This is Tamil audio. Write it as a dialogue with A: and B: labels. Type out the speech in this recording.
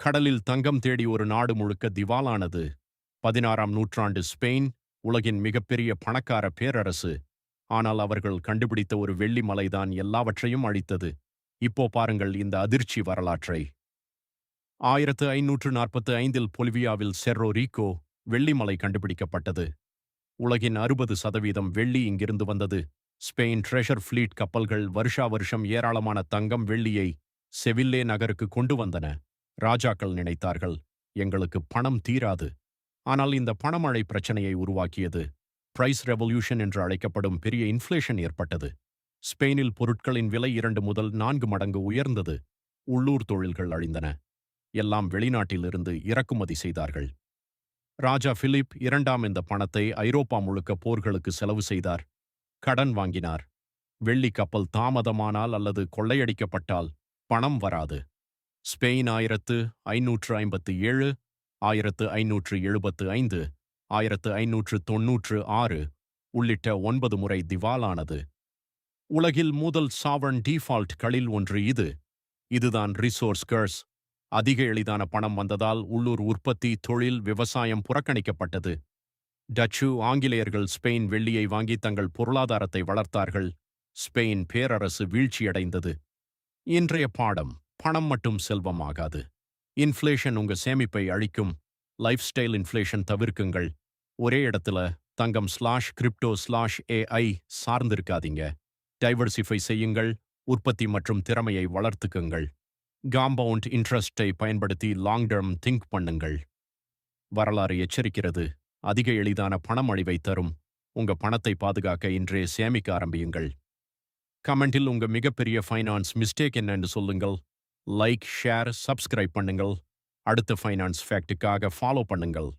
A: கடலில் தங்கம் தேடி ஒரு நாடு முழுக்க திவாலானது. 16ஆம் நூற்றாண்டு ஸ்பெயின் உலகின் மிகப்பெரிய பணக்கார பேரரசு. ஆனால் அவர்கள் கண்டுபிடித்த ஒரு வெள்ளி மலைதான் எல்லாவற்றையும் அழித்தது. இப்போ பாருங்கள் இந்த அதிர்ச்சி வரலாற்றை. 1545இல் பொலிவியாவில் செர்ரோ ரீகோ வெள்ளி மலை கண்டுபிடிக்கப்பட்டது. உலகின் 60% வெள்ளி இங்கிருந்து வந்தது. ஸ்பெயின் ட்ரெஷர் ஃப்ளீட் கப்பல்கள் வருஷா வருஷம் ஏராளமான தங்கம் வெள்ளியை செவில்லே நகருக்கு கொண்டு வந்தன. ராஜாக்கள் நினைத்தார்கள், எங்களுக்கு பணம் தீராது. ஆனால் இந்த பணமழை பிரச்சனையை உருவாக்கியது. பிரைஸ் ரெவல்யூஷன் என்று அழைக்கப்படும் பெரிய இன்ஃப்ளேஷன் ஏற்பட்டது. ஸ்பெயினில் பொருட்களின் விலை 2 முதல் 4 மடங்கு உயர்ந்தது. உள்ளூர் தொழில்கள் அழிந்தன. எல்லாம் வெளிநாட்டிலிருந்து இறக்குமதி செய்தார்கள். ராஜா பிலிப் இரண்டாம் இந்த பணத்தை ஐரோப்பா முழுக்க போர்களுக்கு செலவு செய்தார். கடன் வாங்கினார். வெள்ளி கப்பல் தாமதமானால் அல்லது கொள்ளையடிக்கப்பட்டால் பணம் வராது. ஸ்பெயின் 1557, 1575, 1596 உள்ளிட்ட 9 முறை திவாலானது. உலகில் முதல் சாவர்ன் டீஃபால்ட்களில் ஒன்று இது. இதுதான் ரிசோர்ஸ் கர்ஸ். அதிக எளிதான பணம் வந்ததால் உள்ளூர் உற்பத்தி, தொழில், விவசாயம் புறக்கணிக்கப்பட்டது. டச்சு ஆங்கிலேயர்கள் ஸ்பெயின் வெள்ளியை வாங்கி தங்கள் பொருளாதாரத்தை வளர்த்தார்கள். ஸ்பெயின் பேரரசு வீழ்ச்சியடைந்தது. இன்றைய பாடம்: பணம் மட்டும் செல்வமாகாது. இன்ஃப்ளேஷன் உங்க சேமிப்பை அழிக்கும். லைஃப் ஸ்டைல் இன்ஃப்ளேஷன் தவிர்க்குங்கள். ஒரே இடத்துல தங்கம்/கிரிப்டோ/AI சார்ந்திருக்காதீங்க. டைவர்சிஃபை செய்யுங்கள். உற்பத்தி மற்றும் திறமையை வளர்த்துக்குங்கள். காம்பவுண்ட் இன்ட்ரெஸ்டை பயன்படுத்தி லாங் டெர்ம் திங்க் பண்ணுங்கள். வரலாறு எச்சரிக்கிறது, அதிக எளிதான பணமழிவை தரும். உங்க பணத்தை பாதுகாக்க இன்றே சேமிக்க ஆரம்பியுங்கள். கமெண்டில் உங்க மிகப்பெரிய ஃபைனான்ஸ் மிஸ்டேக் என்னன்னு சொல்லுங்கள். லைக், ஷேர், சப்ஸ்கிரைப் பண்ணுங்கள். அடுத்த ஃபைனான்ஸ் ஃபேக்ட்டுக்காக ஃபாலோ பண்ணுங்கள்.